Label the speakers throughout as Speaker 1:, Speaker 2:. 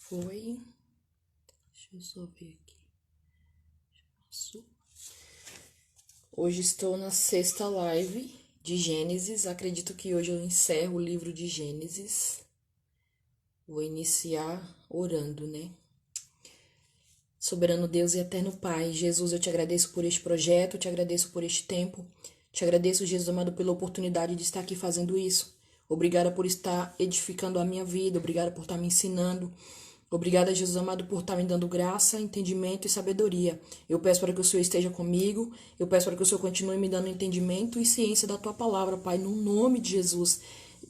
Speaker 1: Foi. Deixa eu só ver aqui. Hoje estou na sexta live de Gênesis. Acredito que hoje eu encerro o livro de Gênesis. Vou iniciar orando, né? Soberano Deus e eterno Pai, Jesus, eu te agradeço por este projeto, te agradeço por este tempo. Te agradeço, Jesus amado, pela oportunidade de estar aqui fazendo isso. Obrigada por estar edificando a minha vida, obrigada por estar me ensinando. Obrigada, Jesus amado, por estar me dando graça, entendimento e sabedoria. Eu peço para que o Senhor esteja comigo. Eu peço para que o Senhor continue me dando entendimento e ciência da tua palavra, Pai, no nome de Jesus.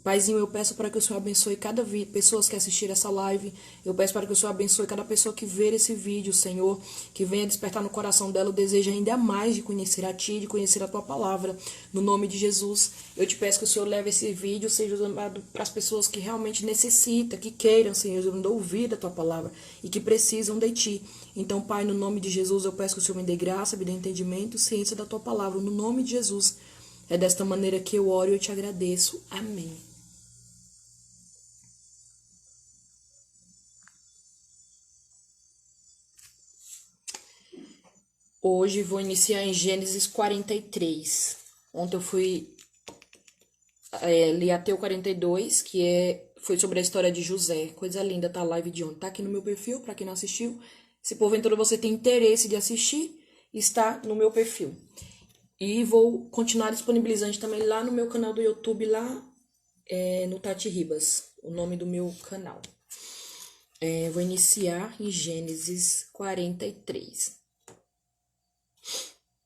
Speaker 1: Paizinho, eu peço para que o Senhor abençoe cada pessoa que assistir essa live. Eu peço para que o Senhor abençoe cada pessoa que ver esse vídeo, Senhor, que venha despertar no coração dela o desejo ainda mais de conhecer a Ti, de conhecer a Tua palavra. No nome de Jesus, eu te peço que o Senhor leve esse vídeo, seja usado para as pessoas que realmente necessitam, que queiram, Senhor, ouvir a Tua palavra e que precisam de Ti. Então, Pai, no nome de Jesus, eu peço que o Senhor me dê graça, me dê entendimento, ciência da Tua palavra. No nome de Jesus, é desta maneira que eu oro e eu te agradeço. Amém. Hoje vou iniciar em Gênesis 43. Ontem eu fui li até o 42, foi sobre a história de José. Coisa linda, tá a live de ontem. Tá aqui no meu perfil, para quem não assistiu. Se porventura você tem interesse de assistir, está no meu perfil. E vou continuar disponibilizando também lá no meu canal do YouTube, lá no Tati Ribas, o nome do meu canal. Vou iniciar em Gênesis 43.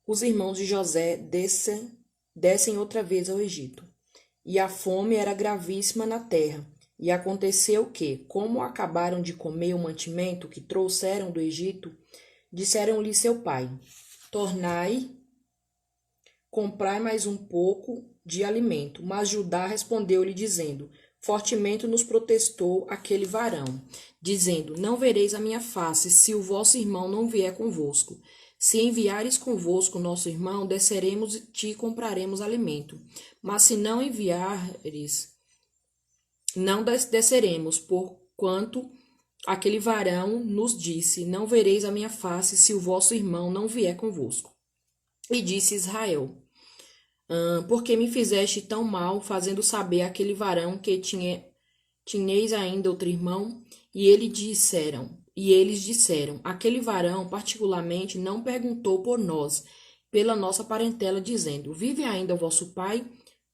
Speaker 1: Os irmãos de José descem outra vez ao Egito. E a fome era gravíssima na terra. E aconteceu que, como acabaram de comer o mantimento que trouxeram do Egito, disseram-lhe seu pai: Tornai, comprai mais um pouco de alimento. Mas Judá respondeu-lhe, dizendo: Fortemente nos protestou aquele varão, dizendo: Não vereis a minha face, se o vosso irmão não vier convosco. Se enviares convosco nosso irmão, desceremos e te compraremos alimento. Mas se não enviares, não desceremos, porquanto aquele varão nos disse: Não vereis a minha face, se o vosso irmão não vier convosco. E disse Israel: Por que me fizeste tão mal, fazendo saber àquele varão que tinhais ainda outro irmão? E eles disseram: Aquele varão, particularmente, não perguntou por nós, pela nossa parentela, dizendo: Vive ainda o vosso pai?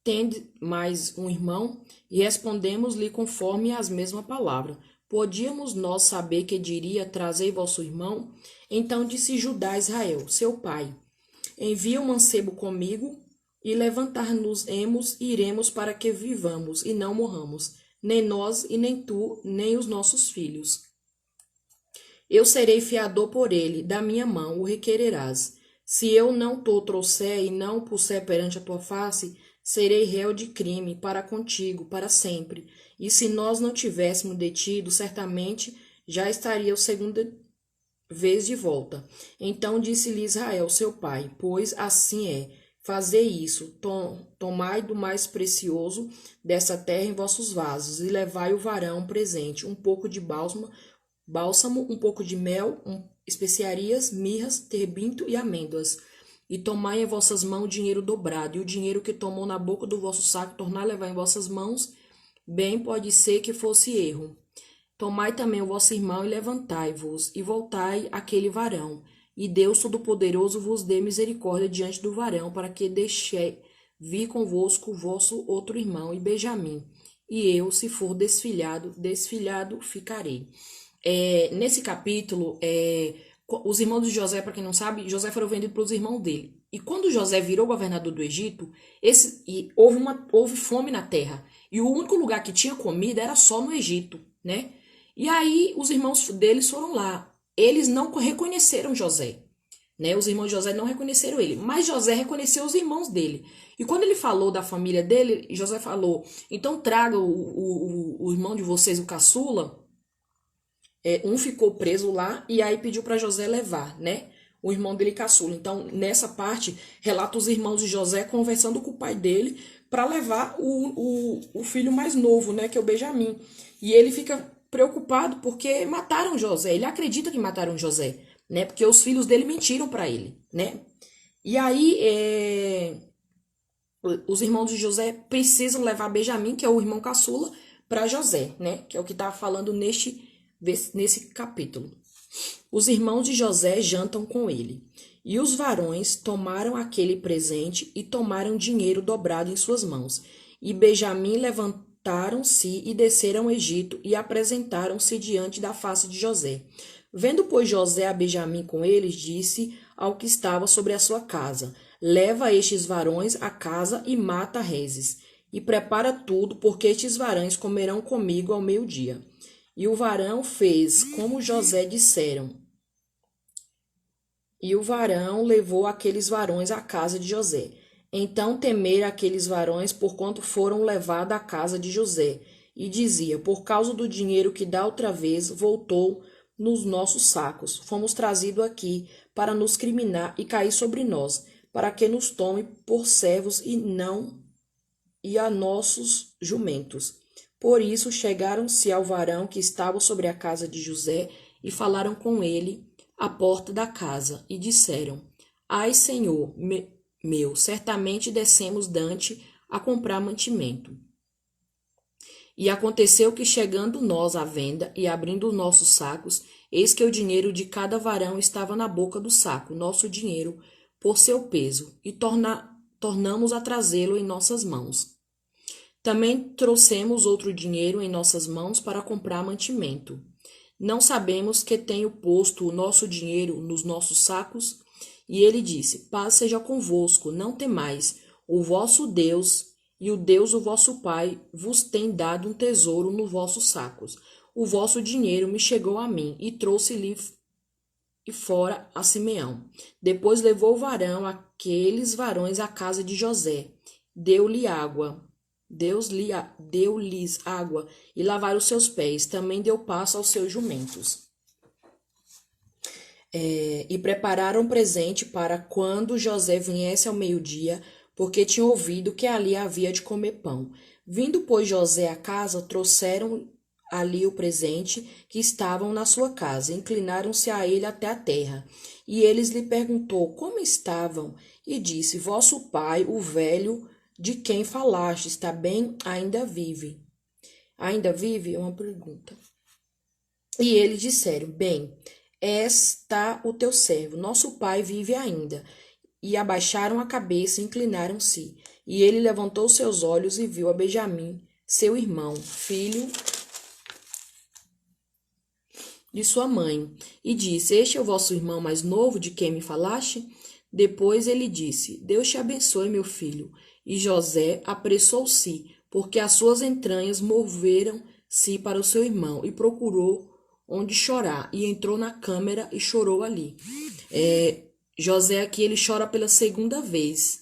Speaker 1: Tende mais um irmão? E respondemos-lhe conforme as mesmas palavras. Podíamos nós saber que diria: Trazei vosso irmão? Então disse Judá a Israel, seu pai: Envia um mancebo comigo, e levantar-nos-emos e iremos para que vivamos e não morramos, nem nós e nem tu, nem os nossos filhos. Eu serei fiador por ele, da minha mão o requererás. Se eu não te trouxer e não o puser perante a tua face, serei réu de crime para contigo, para sempre. E se nós não tivéssemos detido, certamente já estaria a segunda vez de volta. Então disse-lhe Israel, seu pai: Pois assim é, fazei isso, tomai do mais precioso dessa terra em vossos vasos, e levai o varão um presente, um pouco de bálsamo, um pouco de mel, especiarias, mirras, terbinto e amêndoas. E tomai em vossas mãos dinheiro dobrado, e o dinheiro que tomou na boca do vosso saco tornai levar em vossas mãos, bem pode ser que fosse erro. Tomai também o vosso irmão e levantai-vos, e voltai àquele varão. E Deus Todo-Poderoso vos dê misericórdia diante do varão, para que deixe vir convosco o vosso outro irmão, e Benjamim. E eu, se for desfilhado ficarei. Nesse capítulo, os irmãos de José, para quem não sabe, José foram vendidos para os irmãos dele. E quando José virou governador do Egito, houve fome na terra. E o único lugar que tinha comida era só no Egito, né? E aí os irmãos deles foram lá. Eles não reconheceram José, né? Os irmãos de José não reconheceram ele, mas José reconheceu os irmãos dele. E quando ele falou da família dele, José falou: Então traga o irmão de vocês, o caçula. Um ficou preso lá e aí pediu para José levar, né? O irmão dele caçula. Então, nessa parte, relata os irmãos de José conversando com o pai dele para levar o filho mais novo, né? Que é o Benjamim. E ele fica preocupado porque mataram José. Ele acredita que mataram José, né? Porque os filhos dele mentiram para ele, né? E aí, os irmãos de José precisam levar Benjamim, que é o irmão caçula, para José, né? Que é o que está falando nesse capítulo. Os irmãos de José jantam com ele. E os varões tomaram aquele presente e tomaram dinheiro dobrado em suas mãos. E Benjamim levantaram-se e desceram ao Egito e apresentaram-se diante da face de José. Vendo, pois, José a Benjamim com eles, disse ao que estava sobre a sua casa: Leva estes varões à casa e mata reses. E prepara tudo, porque estes varões comerão comigo ao meio-dia. E o varão fez como José disseram. E o varão levou aqueles varões à casa de José. Então temeram aqueles varões, porquanto foram levados à casa de José. E dizia: Por causa do dinheiro que da outra vez voltou nos nossos sacos, fomos trazidos aqui para nos criminar e cair sobre nós, para que nos tome por servos e a nossos jumentos. Por isso chegaram-se ao varão que estava sobre a casa de José e falaram com ele à porta da casa, e disseram: Ai, Senhor meu, certamente descemos dante a comprar mantimento. E aconteceu que, chegando nós à venda e abrindo os nossos sacos, eis que o dinheiro de cada varão estava na boca do saco, nosso dinheiro, por seu peso, e tornamos a trazê-lo em nossas mãos. Também trouxemos outro dinheiro em nossas mãos para comprar mantimento. Não sabemos que tenho posto o nosso dinheiro nos nossos sacos? E ele disse: Paz seja convosco, não temais. O vosso Deus e o Deus do vosso Pai vos tem dado um tesouro nos vossos sacos. O vosso dinheiro me chegou a mim, e trouxe-lhe e fora a Simeão. Depois levou o varão aqueles varões à casa de José. Deu-lhes água e lavaram os seus pés. Também deu pasto aos seus jumentos. E prepararam presente para quando José viesse ao meio-dia, porque tinham ouvido que ali havia de comer pão. Vindo, pois, José à casa, trouxeram ali o presente que estavam na sua casa. Inclinaram-se a ele até a terra. E eles lhe perguntou como estavam, e disse: Vosso pai, o velho, de quem falaste, está bem? Ainda vive. Ainda vive? É uma pergunta. E eles disseram: Bem, está o teu servo, nosso pai vive ainda. E abaixaram a cabeça e inclinaram-se. E ele levantou seus olhos e viu a Benjamim, seu irmão, filho de sua mãe, e disse: Este é o vosso irmão mais novo, de quem me falaste? Depois ele disse: Deus te abençoe, meu filho. E José apressou-se, porque as suas entranhas moveram-se para o seu irmão, e procurou onde chorar, e entrou na câmara e chorou ali. José aqui, ele chora pela segunda vez.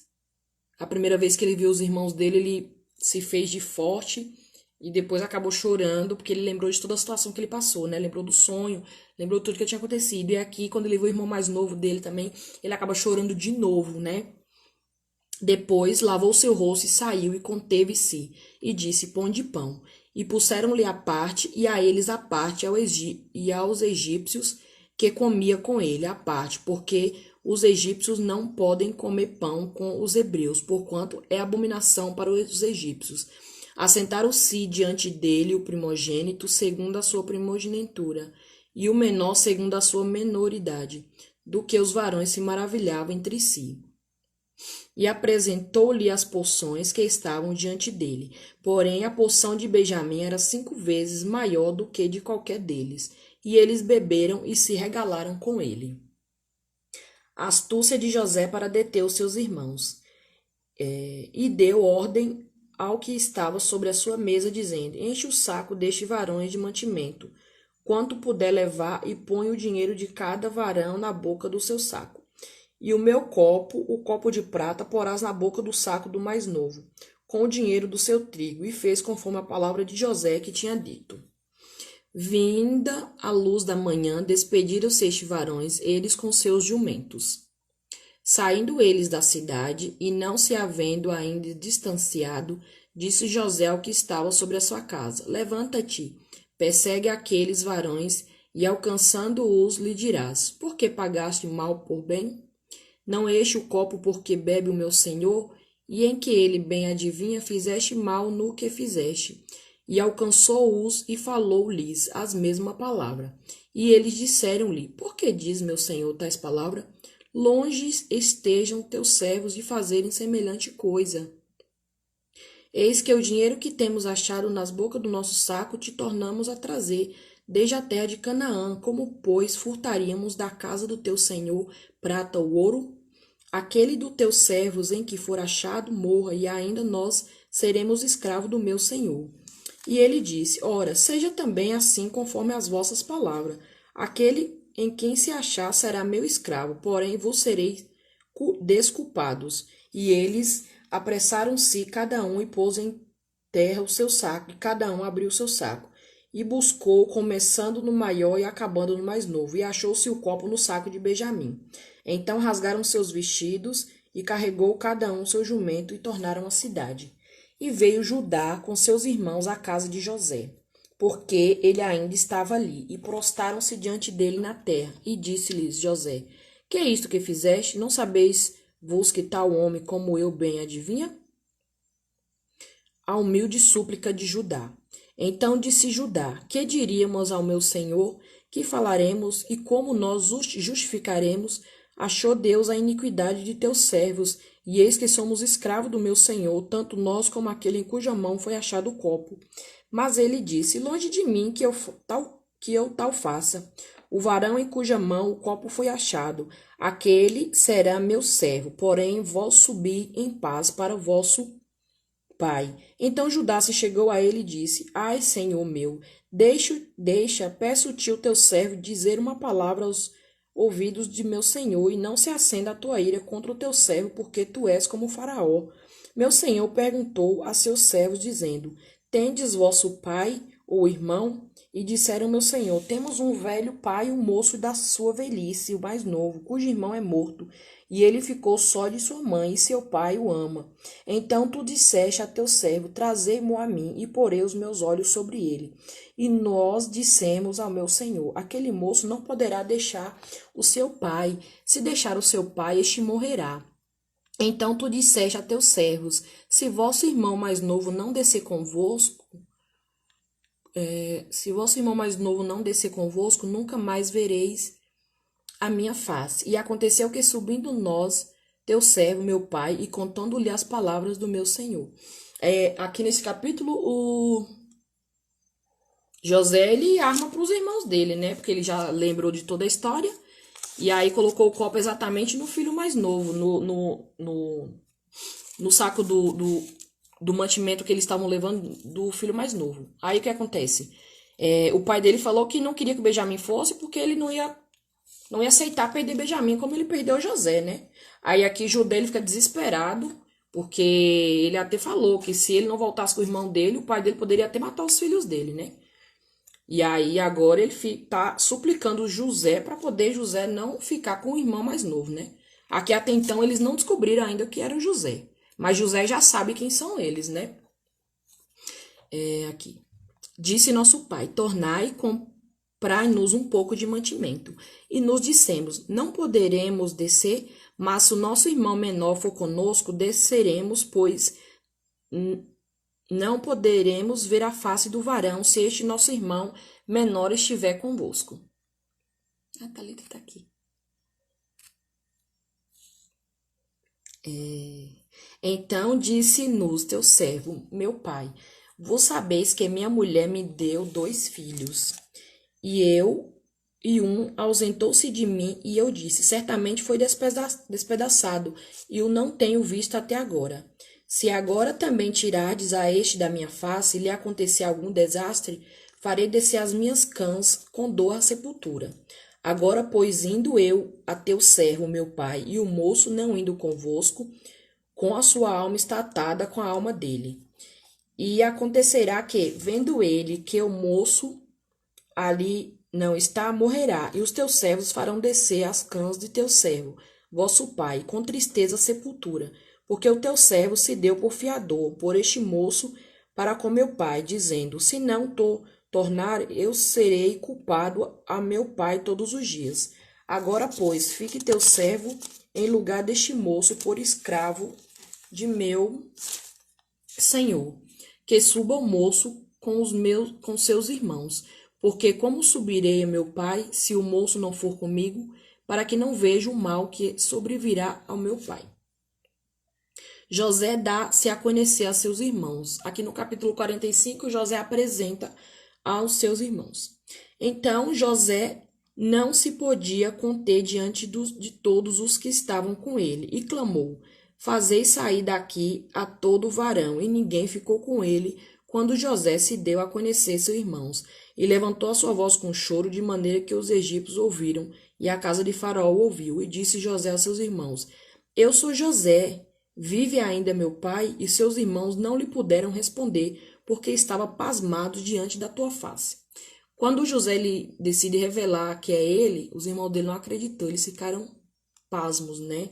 Speaker 1: A primeira vez que ele viu os irmãos dele, ele se fez de forte e depois acabou chorando, porque ele lembrou de toda a situação que ele passou, né? Lembrou do sonho, lembrou de tudo que tinha acontecido. E aqui, quando ele viu o irmão mais novo dele também, ele acaba chorando de novo, né? Depois lavou seu rosto e saiu e conteve-se, e disse: Pão de pão. E puseram-lhe a parte, e a eles a parte, e aos egípcios que comia com ele a parte, porque os egípcios não podem comer pão com os hebreus, porquanto é abominação para os egípcios. Assentaram-se diante dele o primogênito segundo a sua primogenitura, e o menor segundo a sua menoridade, do que os varões se maravilhavam entre si. E apresentou-lhe as porções que estavam diante dele. Porém, a porção de Benjamim era 5 vezes maior do que de qualquer deles. E eles beberam e se regalaram com ele. A astúcia de José para deter os seus irmãos. E deu ordem ao que estava sobre a sua mesa, dizendo: Enche o saco deste varões de mantimento, quanto puder levar, e põe o dinheiro de cada varão na boca do seu saco. E o meu copo, o copo de prata, porás na boca do saco do mais novo, com o dinheiro do seu trigo. E fez conforme a palavra de José que tinha dito. Vinda a luz da manhã, despediram-se estes varões, eles com seus jumentos. Saindo eles da cidade, e não se havendo ainda distanciado, disse José ao que estava sobre a sua casa: Levanta-te, persegue aqueles varões, e alcançando-os lhe dirás: por que pagaste mal por bem? Não enche o copo porque bebe o meu senhor, e em que ele bem adivinha, fizeste mal no que fizeste. E alcançou-os e falou-lhes as mesma palavra. E eles disseram-lhe: por que diz meu senhor tais palavras? Longe estejam teus servos de fazerem semelhante coisa. Eis que o dinheiro que temos achado nas bocas do nosso saco te tornamos a trazer desde a terra de Canaã, como, pois, furtaríamos da casa do teu senhor prata ou ouro? Aquele dos teus servos em que for achado morra, e ainda nós seremos escravos do meu senhor. E ele disse: ora, seja também assim conforme as vossas palavras. Aquele em quem se achar será meu escravo, porém vos sereis desculpados. E eles apressaram-se cada um e pôs em terra o seu saco, e cada um abriu o seu saco. E buscou, começando no maior e acabando no mais novo, e achou-se o copo no saco de Benjamim. Então rasgaram seus vestidos, e carregou cada um seu jumento, e tornaram à cidade. E veio Judá com seus irmãos à casa de José, porque ele ainda estava ali, e prostaram-se diante dele na terra. E disse-lhes José: que é isto que fizeste? Não sabeis vos que tal homem como eu bem adivinha? A humilde súplica de Judá. Então disse Judá: que diríamos ao meu senhor? Que falaremos e como nós justificaremos? Achou Deus a iniquidade de teus servos, e eis que somos escravos do meu senhor, tanto nós como aquele em cuja mão foi achado o copo. Mas ele disse: longe de mim que eu tal faça. O varão em cuja mão o copo foi achado, aquele será meu servo, porém vós subi em paz para o vosso pai. Então Judá se chegou a ele e disse: ai, senhor meu, peço-te o teu servo dizer uma palavra aos ouvidos de meu senhor, e não se acenda a tua ira contra o teu servo, porque tu és como Faraó. Meu senhor perguntou a seus servos, dizendo: tendes vosso pai ou irmão? E disseram meu senhor: temos um velho pai, um moço da sua velhice, o mais novo, cujo irmão é morto, e ele ficou só de sua mãe, e seu pai o ama. Então tu disseste a teu servo: trazei-mo a mim, e porei os meus olhos sobre ele. E nós dissemos ao meu senhor: aquele moço não poderá deixar o seu pai. Se deixar o seu pai, este morrerá. Então tu disseste a teus servos: se vosso irmão mais novo não descer convosco, nunca mais vereis a minha face. E aconteceu que, subindo nós, teu servo, meu pai, e contando-lhe as palavras do meu senhor. Aqui nesse capítulo, o José, ele arma para os irmãos dele, né? Porque ele já lembrou de toda a história. E aí colocou o copo exatamente no filho mais novo, no saco do mantimento que eles estavam levando do filho mais novo. Aí o que acontece? O pai dele falou que não queria que o Benjamim fosse porque ele não ia aceitar perder Benjamim como ele perdeu José, né? Aí aqui Judá ele fica desesperado, porque ele até falou que se ele não voltasse com o irmão dele, o pai dele poderia até matar os filhos dele, né? E aí agora ele tá suplicando José para poder José não ficar com o irmão mais novo, né? Aqui até então eles não descobriram ainda que era o José. Mas José já sabe quem são eles, né? Aqui. Disse nosso pai: tornai e comprai-nos um pouco de mantimento. E nos dissemos: não poderemos descer, mas se o nosso irmão menor for conosco, desceremos, pois não poderemos ver a face do varão se este nosso irmão menor estiver convosco. A Thalita está aqui. Então disse-nos teu servo, meu pai: vos sabeis que minha mulher me deu 2 filhos, e um ausentou-se de mim, e eu disse: certamente foi despedaçado, e o não tenho visto até agora. Se agora também tirardes a este da minha face, e lhe acontecer algum desastre, farei descer as minhas cãs com dor à sepultura. Agora, pois, indo eu a teu servo, meu pai, e o moço não indo convosco, com a sua alma está atada com a alma dele. E acontecerá que, vendo ele que o moço ali não está, morrerá, e os teus servos farão descer as cãs de teu servo, vosso pai, com tristeza à sepultura, porque o teu servo se deu por fiador por este moço para com meu pai, dizendo: se não tornar, eu serei culpado a meu pai todos os dias. Agora, pois, fique teu servo em lugar deste moço por escravo de meu senhor, que suba o moço com seus irmãos, porque como subirei a meu pai, se o moço não for comigo, para que não veja o mal que sobrevirá ao meu pai. José dá-se a conhecer a seus irmãos. Aqui no capítulo 45, José apresenta aos seus irmãos. Então, José não se podia conter diante de todos os que estavam com ele, e clamou: Fazei sair daqui a todo varão. E ninguém ficou com ele, quando José se deu a conhecer seus irmãos. E levantou a sua voz com choro, de maneira que os egípcios ouviram, e a casa de Faraó ouviu. E disse José a seus irmãos: Eu sou José. Vive ainda meu pai? E seus irmãos não lhe puderam responder, porque estava pasmado diante da tua face. Quando José lhe decide revelar que é ele, os irmãos dele não acreditou, eles ficaram pasmos, né?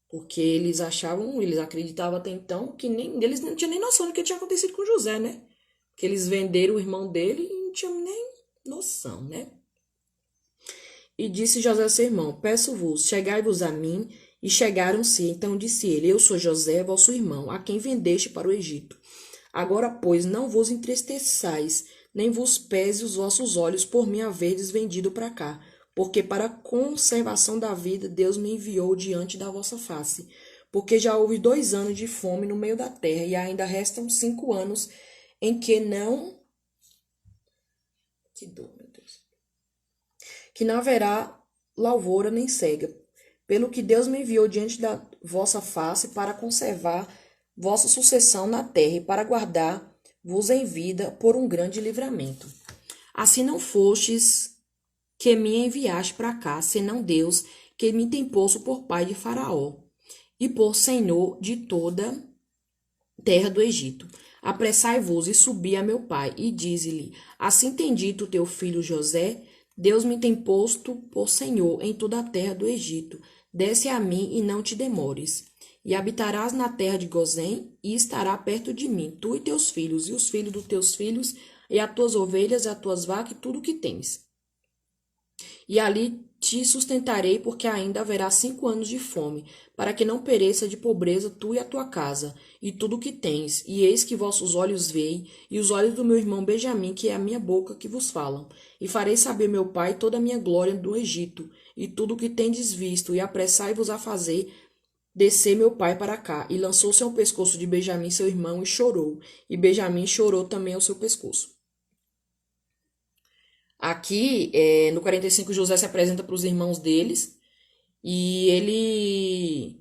Speaker 1: Porque eles acreditavam até então que eles não tinham nem noção do que tinha acontecido com José, né? Que eles venderam o irmão dele e não tinham nem noção, né? E disse José a seu irmão: Peço-vos, chegai-vos a mim. E chegaram-se. Então disse ele: Eu sou José, vosso irmão, a quem vendeste para o Egito. Agora, pois, não vos entristeçais, nem vos pese os vossos olhos por me haverdes vendido para cá, porque para a conservação da vida Deus me enviou diante da vossa face. Porque já houve 2 anos de fome no meio da terra, e ainda restam 5 anos em que não... Que dor, meu Deus. Que não haverá lavoura nem cega. Pelo que Deus me enviou diante da vossa face para conservar vossa sucessão na terra e para guardar-vos em vida por um grande livramento. Assim não fostes que me enviaste para cá, senão Deus, que me tem posto por pai de Faraó e por senhor de toda a terra do Egito. Apressai-vos e subi a meu pai, e dize-lhe: Assim tem dito teu filho José, Deus me tem posto por senhor em toda a terra do Egito. Desce a mim e não te demores. E habitarás na terra de Gozém, e estará perto de mim, tu e teus filhos, e os filhos dos teus filhos, e as tuas ovelhas, e as tuas vacas, e tudo o que tens. E ali te sustentarei, porque ainda haverá 5 anos de fome, para que não pereça de pobreza tu e a tua casa, e tudo o que tens. E eis que vossos olhos veem, e os olhos do meu irmão Benjamim, que é a minha boca, que vos falam. E farei saber meu pai toda a minha glória do Egito, e tudo o que tendes visto, e apressai-vos a fazer descer meu pai para cá. E lançou-se ao pescoço de Benjamim, seu irmão, e chorou. E Benjamim chorou também ao seu pescoço. Aqui, no 45, José se apresenta para os irmãos deles, e ele...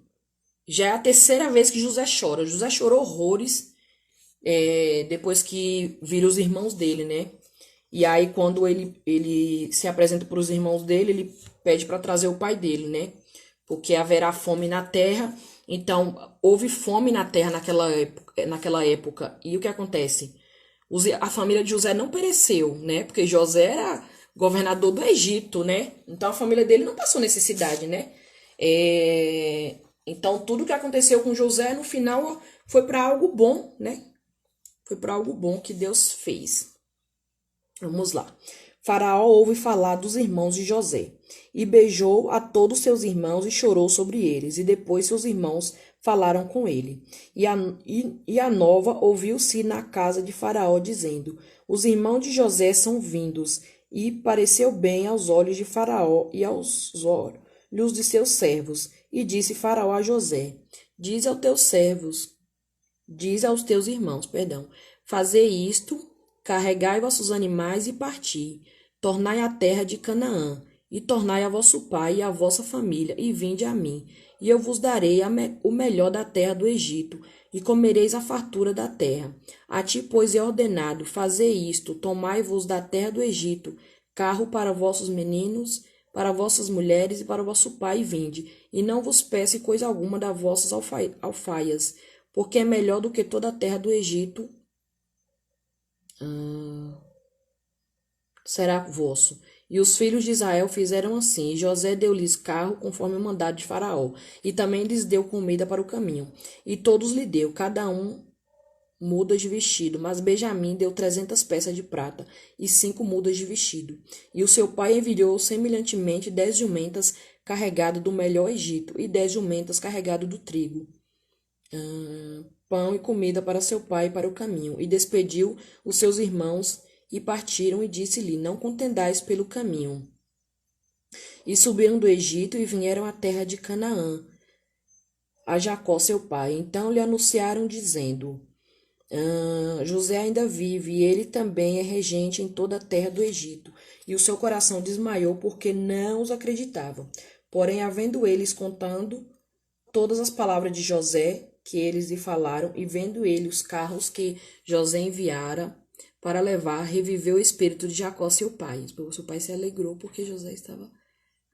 Speaker 1: Já é a 3ª vez que José chora. José chorou horrores depois que viram os irmãos dele, né? E aí, quando ele se apresenta para os irmãos dele, ele pede para trazer o pai dele, né? Porque haverá fome na terra. Então, houve fome na terra naquela época. E o que acontece? A família de José não pereceu, né? Porque José era governador do Egito, né? Então, a família dele não passou necessidade, né? Então, tudo que aconteceu com José, no final, foi para algo bom, né? Foi para algo bom que Deus fez. Vamos lá. Faraó ouve falar dos irmãos de José, e beijou a todos seus irmãos e chorou sobre eles, e depois seus irmãos falaram com ele. E a nova ouviu-se na casa de Faraó, dizendo: Os irmãos de José são vindos, e pareceu bem aos olhos de Faraó e aos olhos de seus servos. E disse Faraó a José: Diz aos teus irmãos, fazei isto, carregai vossos animais e parti. Tornai a terra de Canaã, e tornai a vosso pai e a vossa família, e vinde a mim, e eu vos darei o melhor da terra do Egito, e comereis a fartura da terra. A ti, pois, é ordenado, fazei isto, tomai-vos da terra do Egito, carro para vossos meninos, para vossas mulheres e para vosso pai, e vinde, e não vos peça coisa alguma das vossas alfaias, porque é melhor do que toda a terra do Egito será vosso. E os filhos de Israel fizeram assim, e José deu-lhes carro conforme o mandado de Faraó, e também lhes deu comida para o caminho. E todos lhe deu, cada um mudas de vestido, mas Benjamim deu 300 peças de prata e 5 mudas de vestido. E o seu pai enviou semelhantemente 10 jumentas carregadas do melhor Egito e 10 jumentas carregadas do trigo, pão e comida para seu pai e para o caminho. E despediu os seus irmãos e partiram e disse-lhe, não contendais pelo caminho. E subiram do Egito e vieram à terra de Canaã, a Jacó seu pai. Então lhe anunciaram dizendo, José ainda vive, e ele também é regente em toda a terra do Egito. E o seu coração desmaiou, porque não os acreditavam. Porém, havendo eles contando todas as palavras de José, que eles lhe falaram, e vendo ele os carros que José enviara para levar, reviveu o espírito de Jacó, seu pai. O seu pai se alegrou, porque José estava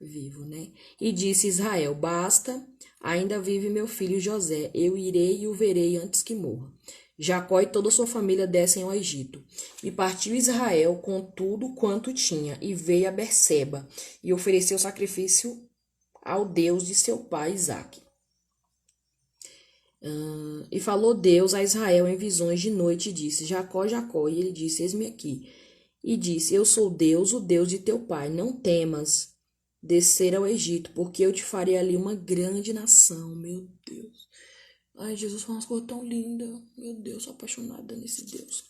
Speaker 1: vivo, né? E disse Israel, basta, ainda vive meu filho José, eu irei e o verei antes que morra. Jacó e toda a sua família descem ao Egito. E partiu Israel com tudo quanto tinha, e veio a Berseba, e ofereceu sacrifício ao Deus de seu pai Isaque. E falou Deus a Israel em visões de noite, e disse, Jacó, Jacó, e ele disse, eis-me aqui. E disse, eu sou Deus, o Deus de teu pai, não temas descer ao Egito, porque eu te farei ali uma grande nação, meu Deus. Ai, Jesus fala umas coisas tão lindas. Meu Deus, sou apaixonada nesse Deus.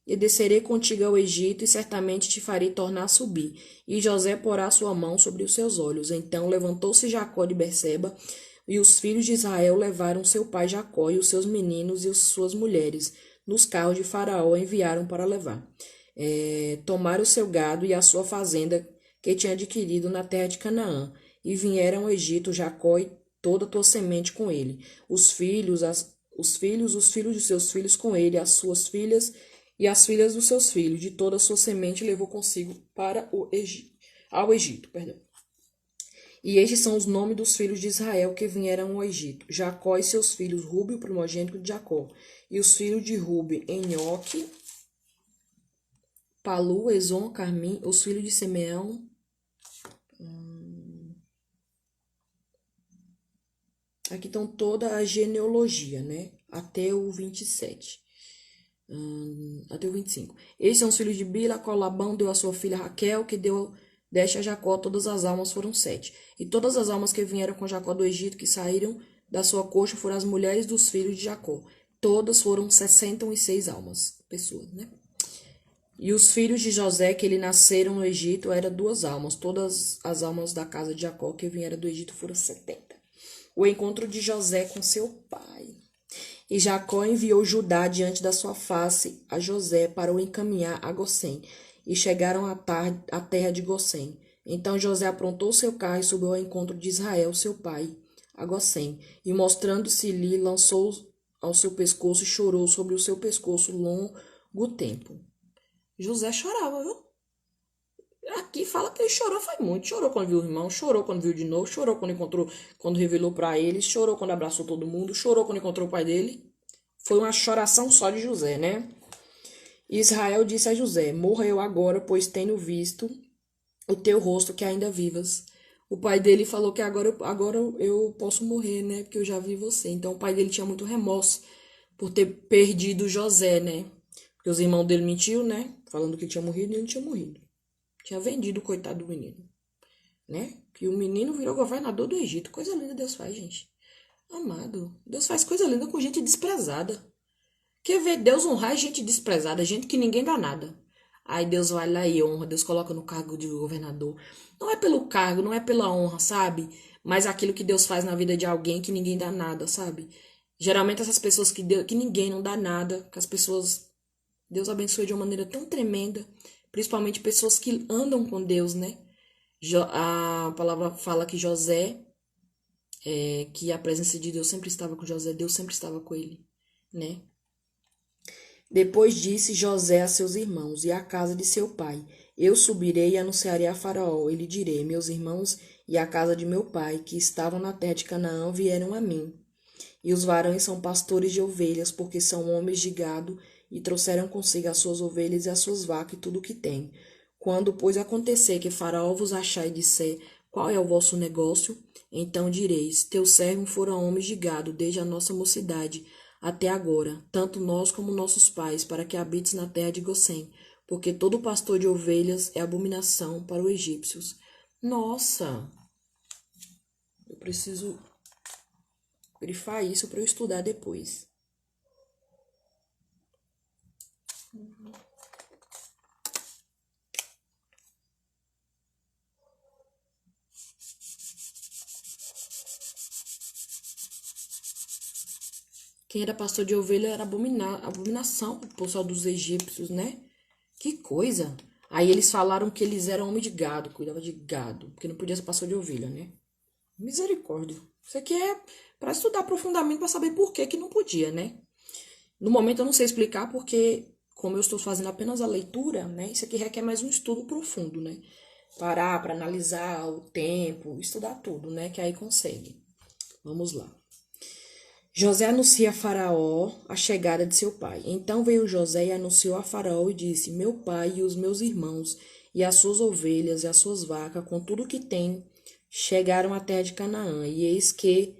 Speaker 1: E descerei contigo ao Egito, e certamente te farei tornar a subir. E José porá sua mão sobre os seus olhos. Então levantou-se Jacó de Berseba, e os filhos de Israel levaram seu pai Jacó, e os seus meninos e as suas mulheres, nos carros de Faraó enviaram para levar. Tomaram o seu gado e a sua fazenda, que tinha adquirido na terra de Canaã, e vieram ao Egito Jacó e toda a tua semente com ele, os filhos de seus filhos com ele, as suas filhas e as filhas dos seus filhos, de toda a sua semente levou consigo para ao Egito. E estes são os nomes dos filhos de Israel que vieram ao Egito, Jacó e seus filhos, Rube, o primogênito de Jacó, e os filhos de Rube, Enoque, Palu, Ezon, Carmim, os filhos de Simeão, aqui estão toda a genealogia, né? Até o 27. Até o 25. Estes são os filhos de Bila, qual Labão deu a sua filha Raquel, que deste a Jacó, todas as almas foram 7. E todas as almas que vieram com Jacó do Egito, que saíram da sua coxa, foram as mulheres dos filhos de Jacó. Todas foram 66 almas, pessoas, né? E os filhos de José, que lhe nasceram no Egito, eram 2 almas. Todas as almas da casa de Jacó que vieram do Egito foram 70. O encontro de José com seu pai. E Jacó enviou Judá diante da sua face a José para o encaminhar a Gosém. E chegaram à terra de Gosém. Então José aprontou seu carro e subiu ao encontro de Israel, seu pai, a Gosém. E mostrando-se-lhe, lançou ao seu pescoço e chorou sobre o seu pescoço longo tempo. José chorava, viu? Aqui fala que ele chorou, foi muito. Chorou quando viu o irmão, chorou quando viu de novo, chorou quando encontrou, quando revelou para ele, chorou quando abraçou todo mundo, chorou quando encontrou o pai dele. Foi uma choração só de José, né? E Israel disse a José, morra eu agora, pois tenho visto o teu rosto que ainda vivas. O pai dele falou que agora eu posso morrer, né? Porque eu já vi você. Então o pai dele tinha muito remorso por ter perdido José, né? Porque os irmãos dele mentiu, né? Falando que tinha morrido e ele não tinha morrido. Tinha vendido o coitado do menino, né? Que o menino virou governador do Egito. Coisa linda Deus faz, gente. Amado, Deus faz coisa linda com gente desprezada. Quer ver Deus honrar gente desprezada, gente que ninguém dá nada. Aí Deus vai lá e honra, Deus coloca no cargo de governador. Não é pelo cargo, não é pela honra, sabe? Mas aquilo que Deus faz na vida de alguém que ninguém dá nada, sabe? Geralmente essas pessoas que ninguém não dá nada, que as pessoas Deus abençoe de uma maneira tão tremenda, principalmente pessoas que andam com Deus, né? A palavra fala que José, que a presença de Deus sempre estava com José, Deus sempre estava com ele, né? Depois disse José a seus irmãos e à casa de seu pai, eu subirei e anunciarei a Faraó, e lhe direi, meus irmãos e a casa de meu pai, que estavam na terra de Canaã, vieram a mim. E os varões são pastores de ovelhas, porque são homens de gado, e trouxeram consigo as suas ovelhas e as suas vacas e tudo o que tem. Quando, pois, acontecer que Faraó vos achar e disser, qual é o vosso negócio? Então direis, teus servos foram homens de gado, desde a nossa mocidade até agora, tanto nós como nossos pais, para que habites na terra de Gosém, porque todo pastor de ovelhas é abominação para os egípcios. Nossa, eu preciso grifar isso para eu estudar depois. Quem era pastor de ovelha era abominação pro pessoal dos egípcios, né? Que coisa. Aí eles falaram que eles eram homem de gado, cuidava de gado, porque não podia ser pastor de ovelha, né? Misericórdia. Isso aqui é para estudar profundamente, para saber por que que não podia, né? No momento eu não sei explicar, porque como eu estou fazendo apenas a leitura, né? Isso aqui requer mais um estudo profundo, né? Parar para analisar o tempo, estudar tudo, né? Que aí consegue. Vamos lá. José anuncia a Faraó a chegada de seu pai. Então veio José e anunciou a Faraó e disse: Meu pai e os meus irmãos, e as suas ovelhas e as suas vacas, com tudo o que têm, chegaram à terra de Canaã, e eis que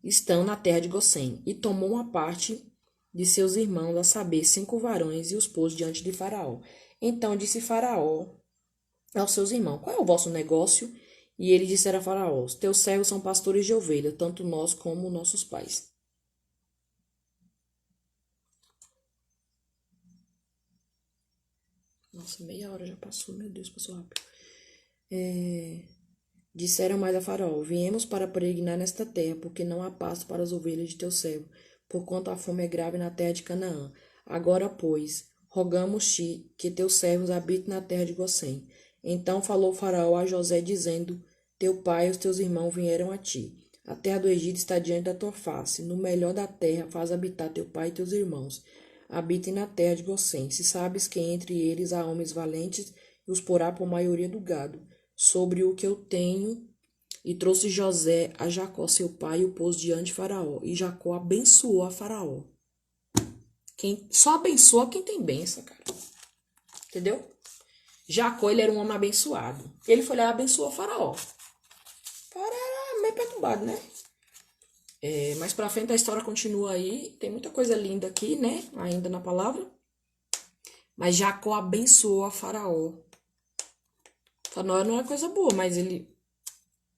Speaker 1: estão na terra de Gosém. E tomou uma parte de seus irmãos, a saber, 5 varões, e os pôs diante de Faraó. Então disse Faraó aos seus irmãos: Qual é o vosso negócio? E ele disseram a Faraó: Teus servos são pastores de ovelha, tanto nós como nossos pais. Nossa, meia hora já passou, meu Deus, passou rápido. Disseram mais a Faraó: Viemos para peregrinar nesta terra, porque não há pasto para as ovelhas de teu servo, porquanto a fome é grave na terra de Canaã. Agora, pois, rogamos-te que teus servos habitem na terra de Gosém. Então falou Faraó a José, dizendo: Teu pai e os teus irmãos vieram a ti. A terra do Egito está diante da tua face. No melhor da terra faz habitar teu pai e teus irmãos. Habitem na terra de Gosém. Se sabes que entre eles há homens valentes, e os porá por maioria do gado, sobre o que eu tenho. E trouxe José a Jacó, seu pai, e o pôs diante de Faraó. E Jacó abençoou a Faraó. Só abençoa quem tem bênção, cara. Entendeu? Jacó, ele era um homem abençoado. Ele foi lá e abençoou Faraó. O cara era meio perturbado, né? Mais pra frente a história continua aí. Tem muita coisa linda aqui, né? Ainda na palavra. Mas Jacó abençoou a Faraó. Faraó não é coisa boa, mas ele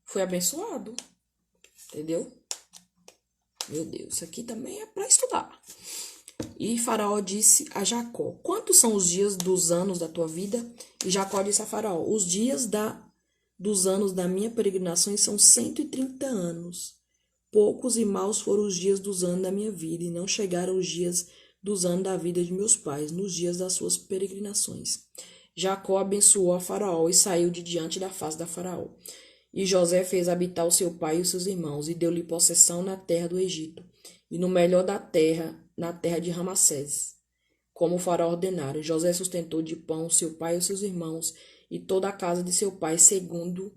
Speaker 1: foi abençoado. Entendeu? Meu Deus, isso aqui também é pra estudar. E Faraó disse a Jacó: Quantos são os dias dos anos da tua vida? E Jacó disse a Faraó: Os dias dos anos da minha peregrinação são 130 anos. Poucos e maus foram os dias dos anos da minha vida, e não chegaram os dias dos anos da vida de meus pais, nos dias das suas peregrinações. Jacó abençoou a Faraó e saiu de diante da face da Faraó. E José fez habitar o seu pai e os seus irmãos, e deu-lhe possessão na terra do Egito, e no melhor da terra, na terra de Ramassés, como o Faraó ordenara. José sustentou de pão seu pai e os seus irmãos, e toda a casa de seu pai, segundo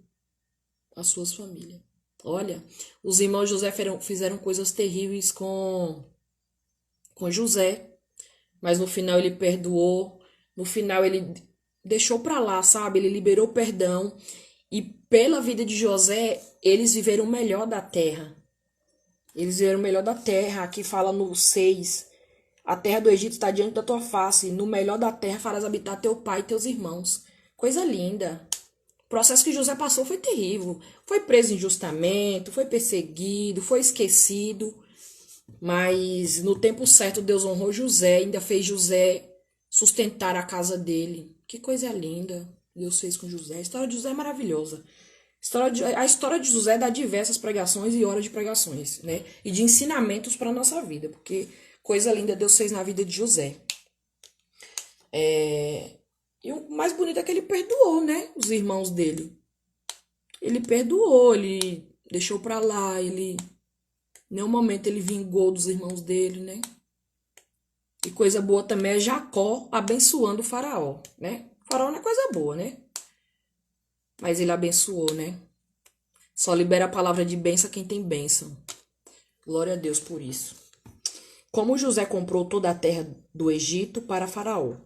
Speaker 1: as suas famílias. Olha, os irmãos de José fizeram coisas terríveis com José, mas no final ele perdoou, no final ele deixou pra lá, sabe? Ele liberou perdão, e pela vida de José, eles viveram o melhor da terra. Eles viveram o melhor da terra, aqui fala no 6. A terra do Egito está diante da tua face, no melhor da terra farás habitar teu pai e teus irmãos. Coisa linda. O processo que José passou foi terrível. Foi preso injustamente, foi perseguido, foi esquecido. Mas no tempo certo Deus honrou José, ainda fez José sustentar a casa dele. Que coisa linda Deus fez com José. A história de José é maravilhosa. A história de José dá diversas pregações e horas de pregações, né? E de ensinamentos para a nossa vida, porque coisa linda Deus fez na vida de José. E o mais bonito é que ele perdoou, né? Os irmãos dele. Ele perdoou, ele deixou pra lá, ele... Em nenhum momento ele vingou dos irmãos dele, né? E coisa boa também é Jacó abençoando o Faraó, né? O Faraó não é coisa boa, né? Mas ele abençoou, né? Só libera a palavra de bênção quem tem bênção. Glória a Deus por isso. Como José comprou toda a terra do Egito para Faraó,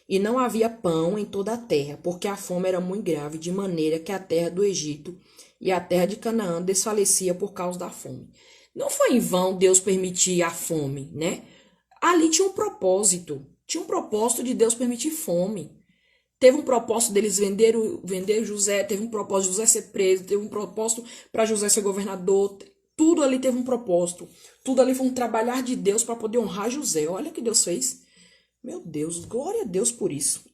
Speaker 1: e não havia pão em toda a terra, porque a fome era muito grave, de maneira que a terra do Egito e a terra de Canaã desfalecia por causa da fome. Não foi em vão Deus permitir a fome, né? Ali tinha um propósito de Deus permitir fome. Teve um propósito deles vender José, teve um propósito de José ser preso, teve um propósito para José ser governador. Tudo ali teve um propósito. Tudo ali foi um trabalhar de Deus para poder honrar José. Olha o que Deus fez. Meu Deus, glória a Deus por isso.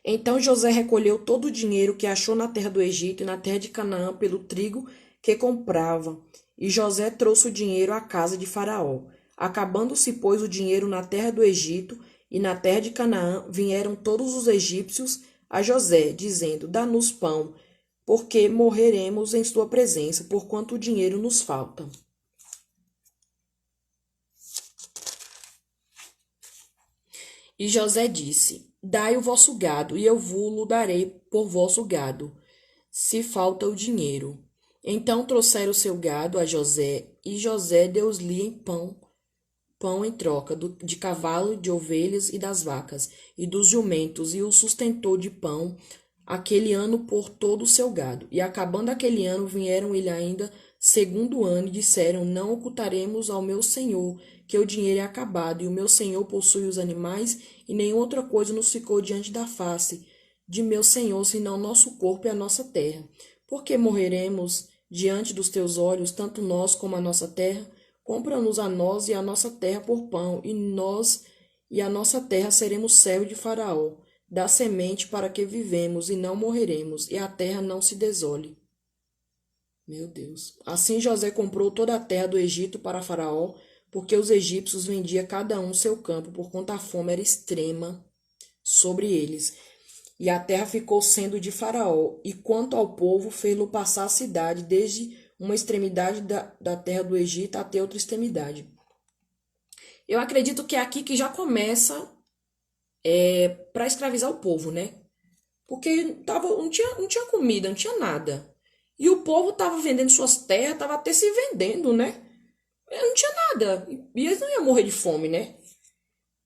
Speaker 1: Então José recolheu todo o dinheiro que achou na terra do Egito e na terra de Canaã pelo trigo que comprava. E José trouxe o dinheiro à casa de Faraó. Acabando-se, pois, o dinheiro na terra do Egito e na terra de Canaã, vieram todos os egípcios a José, dizendo: Dá-nos pão, porque morreremos em sua presença, porquanto o dinheiro nos falta. E José disse: Dai o vosso gado, e eu vou-lo darei por vosso gado, se falta o dinheiro. Então trouxeram o seu gado a José, e José deu-lhe em pão em troca de cavalo, de ovelhas e das vacas, e dos jumentos, e o sustentou de pão aquele ano por todo o seu gado. E acabando aquele ano, vieram ele ainda segundo ano, e disseram: Não ocultaremos ao meu senhor que o dinheiro é acabado, e o meu senhor possui os animais, e nenhuma outra coisa nos ficou diante da face de meu senhor, senão nosso corpo e a nossa terra. Porque morreremos diante dos teus olhos, tanto nós como a nossa terra? Compra-nos a nós e a nossa terra por pão, e nós e a nossa terra seremos servos de Faraó. Dá semente para que vivemos e não morreremos, e a terra não se desole. Meu Deus. Assim José comprou toda a terra do Egito para Faraó, porque os egípcios vendiam cada um seu campo, porquanto a fome era extrema sobre eles. E a terra ficou sendo de Faraó, e quanto ao povo, fê-lo passar a cidade, desde uma extremidade da terra do Egito até outra extremidade. Eu acredito que é aqui que já começa para escravizar o povo, né? Porque não tinha comida, não tinha nada. E o povo estava vendendo suas terras, estava até se vendendo, né? Não tinha nada. E eles não iam morrer de fome, né?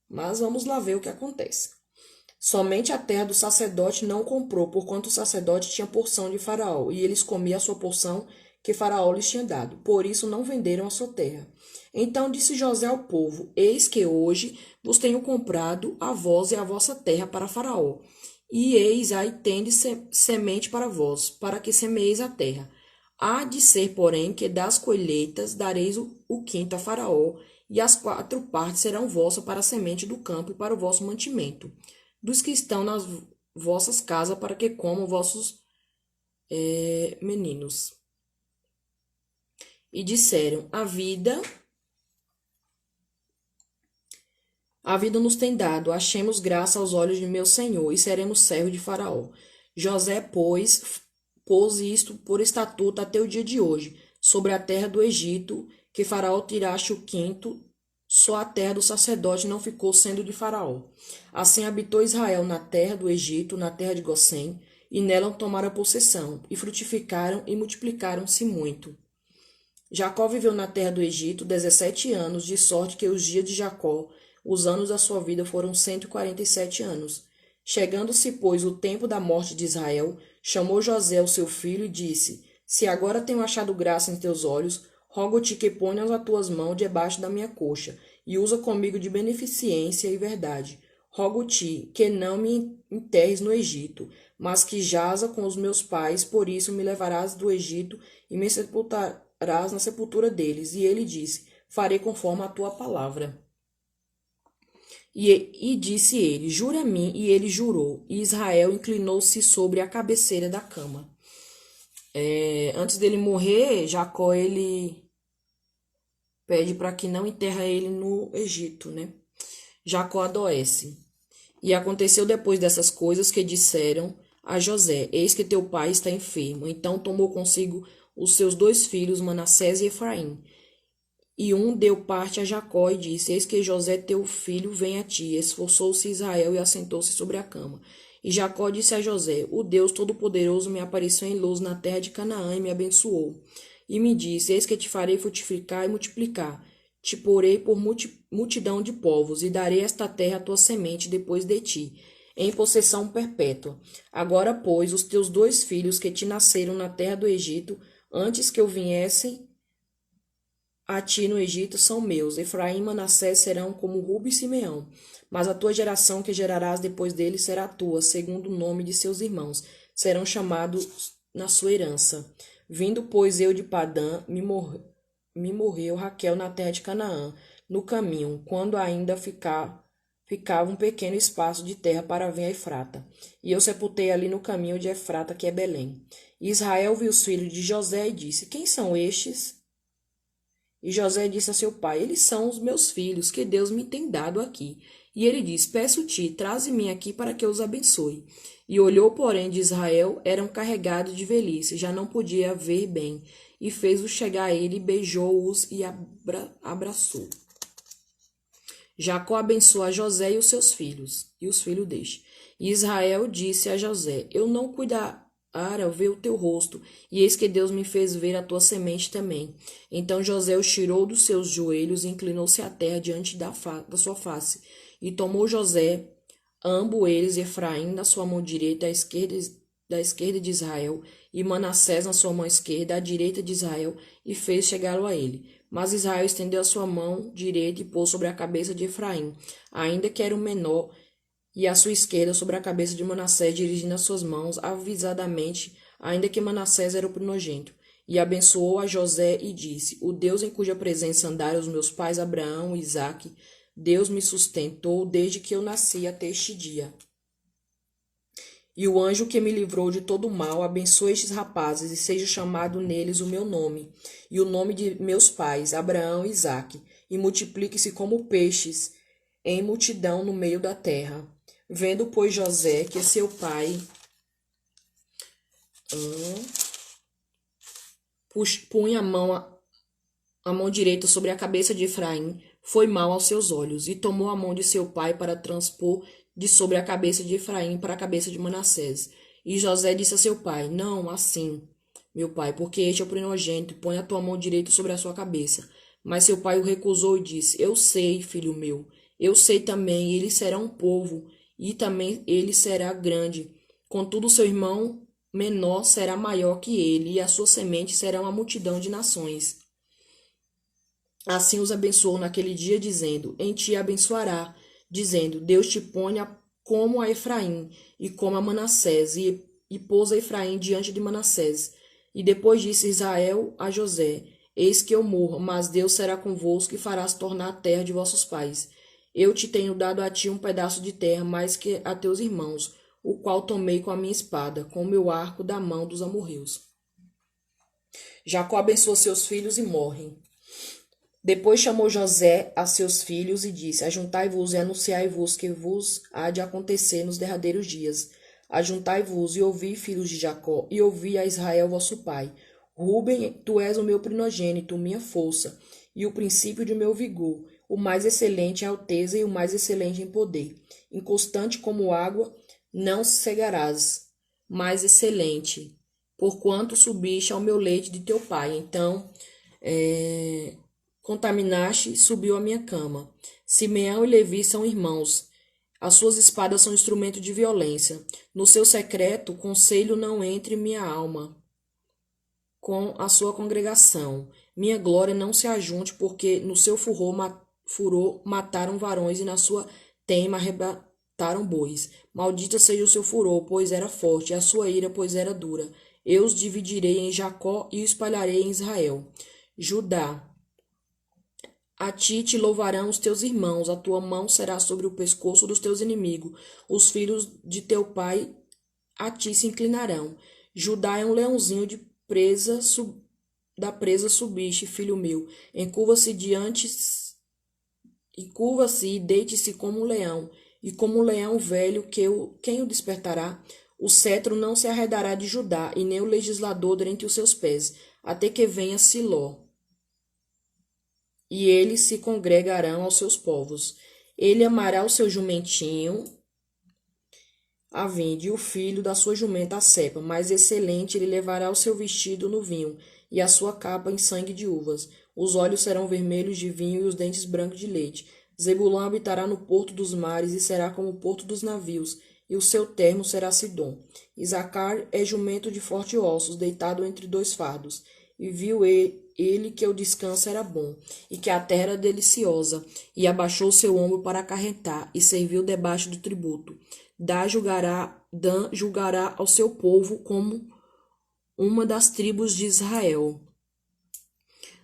Speaker 1: Mas vamos lá ver o que acontece. Somente a terra do sacerdote não comprou, porquanto o sacerdote tinha porção de Faraó, e eles comiam a sua porção que Faraó lhes tinha dado. Por isso não venderam a sua terra. Então disse José ao povo: Eis que hoje vos tenho comprado a vós e a vossa terra para Faraó. E eis aí tendes semente para vós, para que semeeis a terra. Há de ser, porém, que das colheitas dareis o quinto a Faraó, e as 4 partes serão vossas para a semente do campo e para o vosso mantimento, dos que estão nas vossas casas, para que comam vossos meninos. E disseram: a vida nos tem dado, achemos graça aos olhos de meu senhor, e seremos servos de Faraó. José, pois, pôs isto por estatuto até o dia de hoje, sobre a terra do Egito, que Faraó tiraste o quinto, só a terra do sacerdote não ficou sendo de Faraó. Assim habitou Israel na terra do Egito, na terra de Gosém, e nela tomaram possessão, e frutificaram e multiplicaram-se muito. Jacó viveu na terra do Egito 17 anos, de sorte que os dias de Jacó, os anos da sua vida, foram 147 anos. Chegando-se, pois, o tempo da morte de Israel, chamou José, o seu filho, e disse: Se agora tenho achado graça em teus olhos, rogo-te que ponhas as tuas mãos debaixo da minha coxa, e usa comigo de beneficência e verdade. Rogo-te que não me enterres no Egito, mas que jaza com os meus pais, por isso me levarás do Egito e me sepultarás na sepultura deles. E ele disse: Farei conforme a tua palavra. E disse ele: Jura a mim. E ele jurou. E Israel inclinou-se sobre a cabeceira da cama. Antes dele morrer, Jacó ele pede para que não enterra ele no Egito, né? Jacó adoece. E aconteceu depois dessas coisas que disseram a José: Eis que teu pai está enfermo. Então tomou consigo os seus 2 filhos, Manassés e Efraim. E um deu parte a Jacó e disse: Eis que José teu filho vem a ti. Esforçou-se Israel e assentou-se sobre a cama. E Jacó disse a José: O Deus Todo-Poderoso me apareceu em luz na terra de Canaã e me abençoou. E me disse: Eis que te farei frutificar e multiplicar. Te porei por multidão de povos, e darei esta terra à tua semente depois de ti, em possessão perpétua. Agora, pois, os teus 2 filhos que te nasceram na terra do Egito, antes que eu viesse a ti no Egito são meus. Efraim e Manassés serão como Ruben e Simeão. Mas a tua geração que gerarás depois dele será tua, segundo o nome de seus irmãos. Serão chamados na sua herança. Vindo, pois, eu de Padã, me morreu Raquel na terra de Canaã, no caminho, quando ainda ficava um pequeno espaço de terra para vir a Efrata. E eu sepultei ali no caminho de Efrata, que é Belém. E Israel viu os filhos de José e disse: Quem são estes? E José disse a seu pai: Eles são os meus filhos, que Deus me tem dado aqui. E ele disse: Peço-te, traze-me aqui para que eu os abençoe. E olhou, porém, de Israel, eram carregados de velhice, já não podia ver bem. E fez-os chegar a ele, beijou-os e abraçou. Jacó abençoou a José e os seus filhos, e os filhos deste. E Israel disse a José: Eu não cuidara ver o teu rosto, e eis que Deus me fez ver a tua semente também. Então José os tirou dos seus joelhos e inclinou-se à terra diante da sua face. E tomou José ambos eles, Efraim na sua mão direita, da esquerda de Israel, e Manassés na sua mão esquerda, à direita de Israel, e fez chegá-lo a ele. Mas Israel estendeu a sua mão direita e pôs sobre a cabeça de Efraim, ainda que era o menor, e a sua esquerda sobre a cabeça de Manassés, dirigindo as suas mãos avisadamente, ainda que Manassés era o primogênito. E abençoou a José e disse: O Deus em cuja presença andaram os meus pais Abraão e Isaque, Deus me sustentou desde que eu nasci até este dia. E o anjo que me livrou de todo o mal abençoe estes rapazes e seja chamado neles o meu nome, e o nome de meus pais, Abraão e Isaque, e multiplique-se como peixes em multidão no meio da terra. Vendo, pois, José que seu pai punha a mão direita sobre a cabeça de Efraim, foi mal aos seus olhos, e tomou a mão de seu pai para transpor de sobre a cabeça de Efraim para a cabeça de Manassés. E José disse a seu pai: Não, assim, meu pai, porque este é o primogênito, põe a tua mão direita sobre a sua cabeça. Mas seu pai o recusou e disse: Eu sei, filho meu, eu sei também, ele será um povo, e também ele será grande. Contudo, seu irmão menor será maior que ele, e a sua semente será uma multidão de nações. Assim os abençoou naquele dia, dizendo: Em ti abençoará, dizendo: Deus te ponha como a Efraim e como a Manassés, e pôs a Efraim diante de Manassés. E depois disse Israel a José: Eis que eu morro, mas Deus será convosco e farás tornar a terra de vossos pais. Eu te tenho dado a ti um pedaço de terra mais que a teus irmãos, o qual tomei com a minha espada, com o meu arco da mão dos amorreus. Jacó abençoa seus filhos e morre. Depois chamou José a seus filhos e disse: Ajuntai-vos e anunciai-vos que vos há de acontecer nos derradeiros dias. Ajuntai-vos e ouvi, filhos de Jacó, e ouvi a Israel vosso pai. Ruben, tu és o meu primogênito, minha força, e o princípio de meu vigor, o mais excelente em alteza e o mais excelente em poder. Inconstante como água, não cegarás, mais excelente, porquanto subiste ao meu leite de teu pai. Então, contaminaste, subiu a minha cama. Simeão e Levi são irmãos. As suas espadas são instrumento de violência. No seu secreto, conselho não entre minha alma com a sua congregação. Minha glória não se ajunte, porque no seu furor mataram varões e na sua teima arrebataram bois. Maldito seja o seu furor, pois era forte, e a sua ira, pois era dura. Eu os dividirei em Jacó e os espalharei em Israel. Judá, a ti te louvarão os teus irmãos, a tua mão será sobre o pescoço dos teus inimigos. Os filhos de teu pai a ti se inclinarão. Judá é um leãozinho de presa, da presa subiste, filho meu. Encurva-se e deite-se como um leão, e como um leão velho, quem o despertará? O cetro não se arredará de Judá, e nem o legislador dentre os seus pés, até que venha Siló. E eles se congregarão aos seus povos. Ele amará o seu jumentinho, a vinde, e o filho da sua jumenta a cepa, mais excelente ele levará o seu vestido no vinho, e a sua capa em sangue de uvas. Os olhos serão vermelhos de vinho e os dentes brancos de leite. Zebulão habitará no porto dos mares e será como o porto dos navios, e o seu termo será Sidom. Isacar é jumento de fortes ossos, deitado entre dois fardos. E viu ele ele que o descanso era bom, e que a terra era deliciosa, e abaixou seu ombro para acarretar, e serviu debaixo do tributo. Dan julgará ao seu povo como uma das tribos de Israel.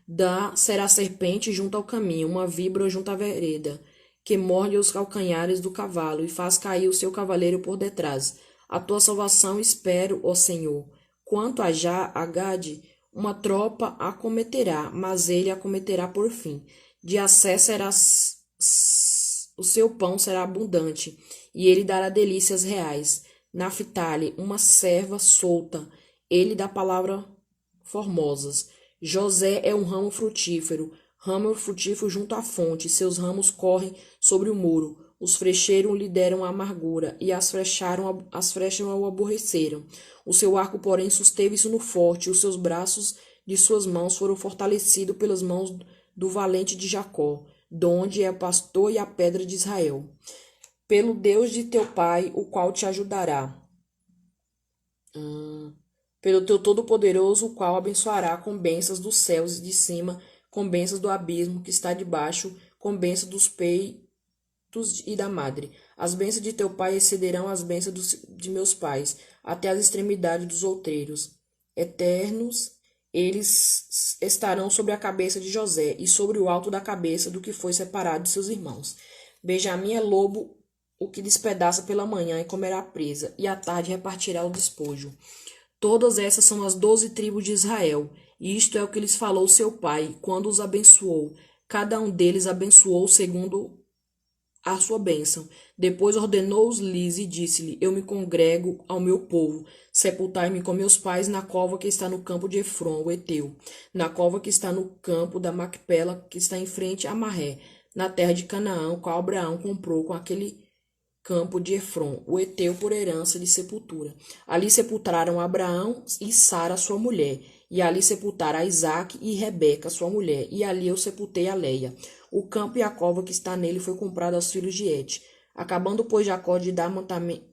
Speaker 1: Dan será serpente junto ao caminho, uma víbora junto à vereda, que morde os calcanhares do cavalo e faz cair o seu cavaleiro por detrás. A tua salvação espero, ó Senhor. Quanto a Gade, uma tropa a cometerá, mas ele a cometerá por fim. De acesso será o seu pão será abundante, e ele dará delícias reais. Naphtali, uma serva solta, ele dá palavra formosas. José é um ramo frutífero junto à fonte, seus ramos correm sobre o muro. Os frecheiros lhe deram a amargura, e as flechas o aborreceram. O seu arco, porém, susteve-se no forte, e os seus braços de suas mãos foram fortalecidos pelas mãos do valente de Jacó, donde é o pastor e a pedra de Israel. Pelo Deus de teu pai, o qual te ajudará. Pelo teu Todo-Poderoso, o qual abençoará com bênçãos dos céus de cima, com bênçãos do abismo que está debaixo, com bênçãos dos peitos e da madre. As bênçãos de teu pai excederão as bênçãos de meus pais, até as extremidades dos outreiros. Eternos, eles estarão sobre a cabeça de José, e sobre o alto da cabeça do que foi separado de seus irmãos. Benjamim é lobo, o que despedaça pela manhã e comerá presa, e à tarde repartirá o despojo. Todas essas são as 12 tribos de Israel, e isto é o que lhes falou seu pai, quando os abençoou. Cada um deles abençoou segundo a sua bênção. Depois ordenou-lhes e disse-lhe: Eu me congrego ao meu povo. Sepultai-me com meus pais na cova que está no campo de Efron, o Eteu, na cova que está no campo da Macpela, que está em frente a Marré, na terra de Canaã, o qual Abraão comprou com aquele campo de Efron, o Eteu, por herança de sepultura. Ali sepultaram Abraão e Sara, sua mulher, e ali sepultaram a Isaque e Rebeca, sua mulher, e ali eu sepultei a Leia. O campo e a cova que está nele foi comprado aos filhos de Et. Acabando, pois, Jacó de dar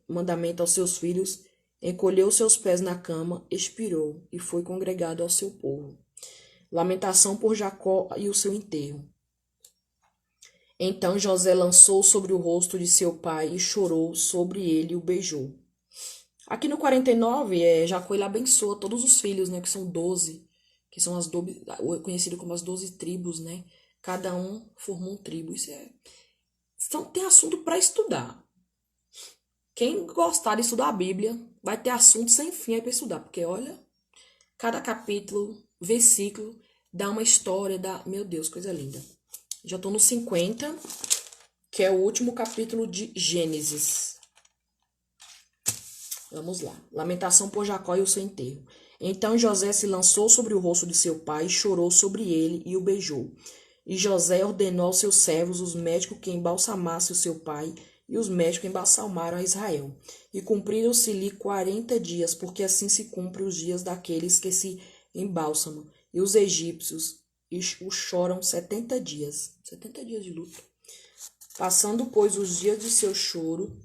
Speaker 1: mandamento aos seus filhos, encolheu seus pés na cama, expirou, e foi congregado ao seu povo. Lamentação por Jacó e o seu enterro. Então José lançou sobre o rosto de seu pai e chorou sobre ele e o beijou. Aqui no 49, Jacó ele abençoa todos os filhos, né, que são 12, que são conhecido como as 12 tribos, né? Cada um formou um tribo. Então tem assunto para estudar. Quem gostar de estudar a Bíblia vai ter assunto sem fim aí para estudar, porque olha, cada capítulo, versículo dá uma história, meu Deus, coisa linda. Já estou no 50, que é o último capítulo de Gênesis. Vamos lá. Lamentação por Jacó e o seu enterro. Então José se lançou sobre o rosto de seu pai, chorou sobre ele e o beijou. E José ordenou aos seus servos, os médicos, que embalsamassem o seu pai, e os médicos embalsamaram a Israel. E cumpriram-se-lhe 40 dias, porque assim se cumprem os dias daqueles que se embalsamam. E os egípcios o choram 70 dias. 70 dias de luto. Passando, pois, os dias de seu choro,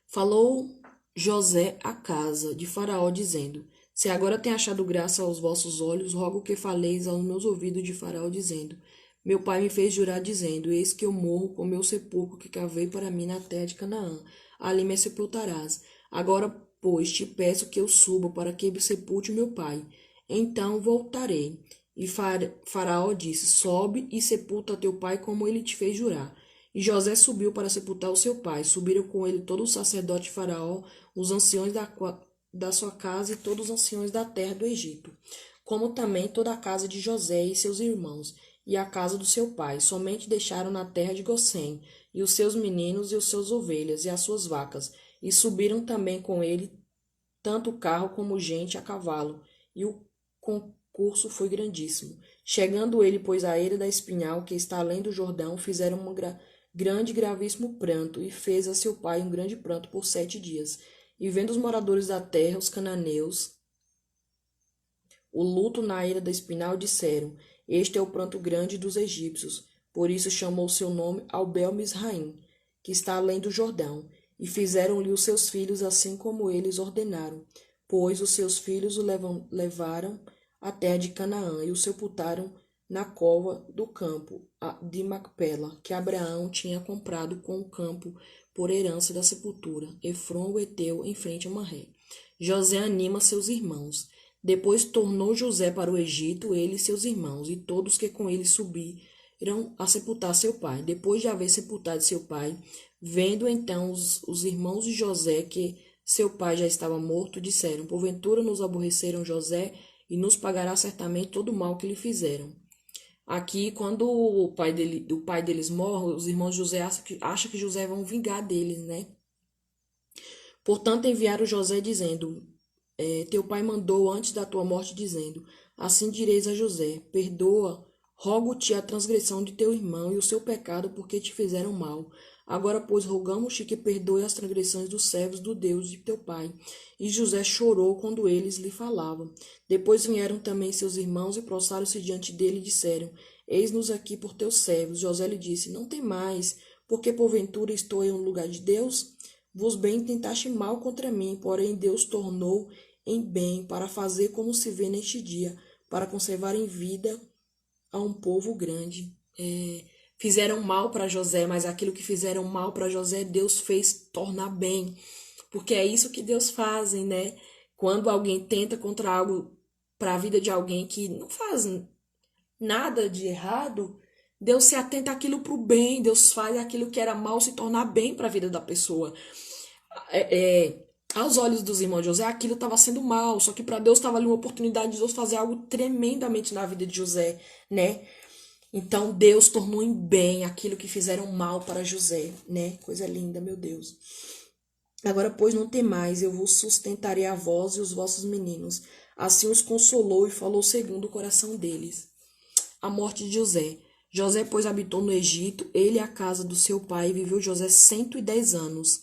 Speaker 1: falou José à casa de Faraó, dizendo: Se agora tem achado graça aos vossos olhos, rogo que faleis aos meus ouvidos de Faraó, dizendo: Meu pai me fez jurar, dizendo: Eis que eu morro com meu sepulcro que cavei para mim na terra de Canaã. Ali me sepultarás. Agora, pois, te peço que eu suba para que sepulte meu pai. Então voltarei. E Faraó disse: Sobe e sepulta teu pai como ele te fez jurar. E José subiu para sepultar o seu pai. Subiram com ele todo o sacerdote de Faraó, os anciões da sua casa e todos os anciões da terra do Egito, como também toda a casa de José e seus irmãos, e a casa do seu pai. Somente deixaram na terra de Gosém, e os seus meninos e os seus ovelhas e as suas vacas. E subiram também com ele tanto carro como gente a cavalo, e o concurso foi grandíssimo. Chegando ele, pois, à eira da Espinhal, que está além do Jordão, fizeram grande e gravíssimo pranto, e fez a seu pai um grande pranto por 7 dias. E vendo os moradores da terra, os cananeus, o luto na eira da Espinhal, disseram: Este é o pranto grande dos egípcios. Por isso chamou seu nome Abel-Misraim, que está além do Jordão. E fizeram-lhe os seus filhos assim como eles ordenaram, pois os seus filhos o levaram à terra de Canaã e o sepultaram na cova do campo de Macpela, que Abraão tinha comprado com o campo por herança da sepultura, Efron o Eteu, em frente a Manré. José anima seus irmãos. Depois tornou José para o Egito, ele e seus irmãos, e todos que com ele subiram a sepultar seu pai. Depois de haver sepultado seu pai, vendo então os irmãos de José que seu pai já estava morto, disseram: Porventura nos aborreceram José, e nos pagará certamente todo o mal que lhe fizeram. Aqui, quando o pai deles morre, os irmãos de José acham que José vão vingar deles, né? Portanto, enviaram José dizendo: Teu pai mandou antes da tua morte, dizendo: Assim direis a José: Perdoa, rogo-te a transgressão de teu irmão e o seu pecado, porque te fizeram mal. Agora, pois, rogamos-te que perdoe as transgressões dos servos do Deus de teu pai. E José chorou quando eles lhe falavam. Depois vieram também seus irmãos e prostraram-se diante dele e disseram: Eis-nos aqui por teus servos. José lhe disse: Não temais, porque porventura estou em um lugar de Deus? Vos bem tentaste mal contra mim, porém Deus tornou em bem, para fazer como se vê neste dia, para conservar em vida a um povo grande. Fizeram mal para José, mas aquilo que fizeram mal para José, Deus fez tornar bem. Porque é isso que Deus faz, né? Quando alguém tenta contra algo para a vida de alguém que não faz nada de errado, Deus se atenta àquilo para o bem, Deus faz aquilo que era mal se tornar bem para a vida da pessoa. Aos olhos dos irmãos de José, aquilo estava sendo mal, só que para Deus estava ali uma oportunidade de Deus fazer algo tremendamente na vida de José, né? Então Deus tornou em bem aquilo que fizeram mal para José, né? Coisa linda, meu Deus. Agora, pois, não temais, eu vos sustentarei a vós e os vossos meninos. Assim os consolou e falou segundo o coração deles. A morte de José. José, pois, habitou no Egito, ele e a casa do seu pai, e viveu José 110 anos.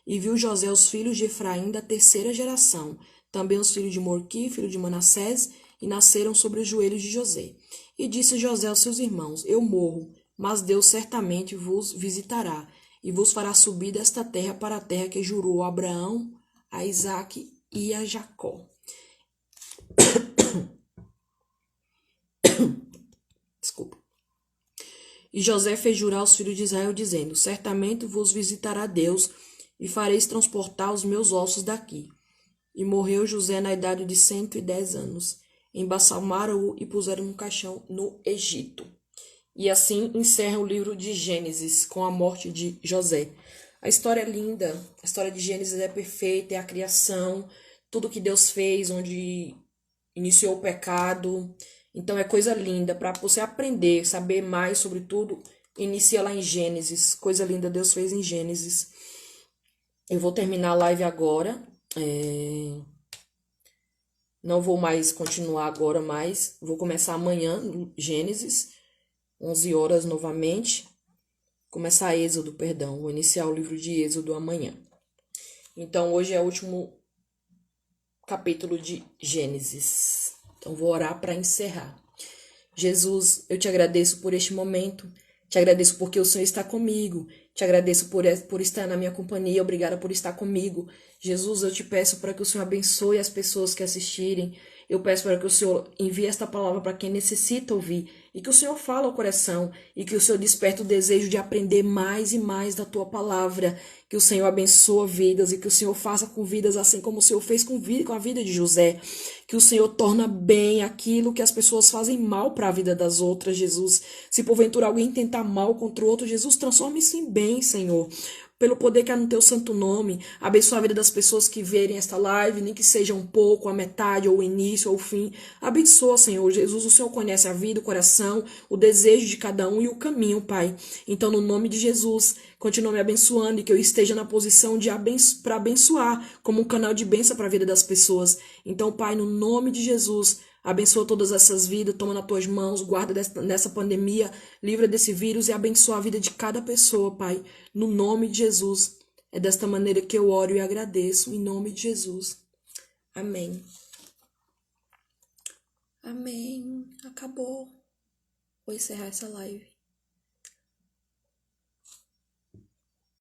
Speaker 1: E viu José os filhos de Efraim da terceira geração, também os filhos de Morqui, filho de Manassés, e nasceram sobre os joelhos de José. E disse José aos seus irmãos: Eu morro, mas Deus certamente vos visitará, e vos fará subir desta terra para a terra que jurou a Abraão, a Isaque e a Jacó. Desculpa. E José fez jurar aos filhos de Israel, dizendo: Certamente vos visitará Deus, e fareis transportar os meus ossos daqui. E morreu José na idade de 110 anos. Embalsamaram-o e puseram no caixão no Egito. E assim encerra o livro de Gênesis, com a morte de José. A história é linda, a história de Gênesis é perfeita, é a criação, tudo que Deus fez, onde iniciou o pecado. Então é coisa linda, para você aprender, saber mais sobre tudo, inicia lá em Gênesis. Coisa linda Deus fez em Gênesis. Eu vou terminar a live agora. Não vou mais continuar agora, mas vou começar amanhã, Gênesis, 11 horas novamente. Começar Êxodo, perdão. Vou iniciar o livro de Êxodo amanhã. Então, hoje é o último capítulo de Gênesis. Então, vou orar para encerrar. Jesus, eu te agradeço por este momento. Te agradeço porque o Senhor está comigo. Te agradeço por estar na minha companhia. Obrigada por estar comigo. Jesus, eu te peço para que o Senhor abençoe as pessoas que assistirem. Eu peço para que o Senhor envie esta palavra para quem necessita ouvir. E que o Senhor fale ao coração. E que o Senhor desperte o desejo de aprender mais e mais da tua palavra. Que o Senhor abençoe vidas. E que o Senhor faça com vidas assim como o Senhor fez com a vida de José. Que o Senhor torna bem aquilo que as pessoas fazem mal para a vida das outras, Jesus. Se porventura alguém tentar mal contra o outro, Jesus, transforme isso em bem, Senhor. Pelo poder que há no teu santo nome, abençoa a vida das pessoas que verem esta live, nem que seja um pouco, a metade, ou o início, ou o fim. Abençoa, Senhor. Jesus, o Senhor conhece a vida, o coração, o desejo de cada um e o caminho, Pai. Então, no nome de Jesus, continua me abençoando e que eu esteja na posição de para abençoar, como um canal de bênção para a vida das pessoas. Então, Pai, no nome de Jesus, abençoa todas essas vidas, toma nas tuas mãos, guarda dessa pandemia, livra desse vírus e abençoa a vida de cada pessoa, Pai. No nome de Jesus. É desta maneira que eu oro e agradeço, em nome de Jesus. Amém. Amém. Acabou. Vou encerrar essa live.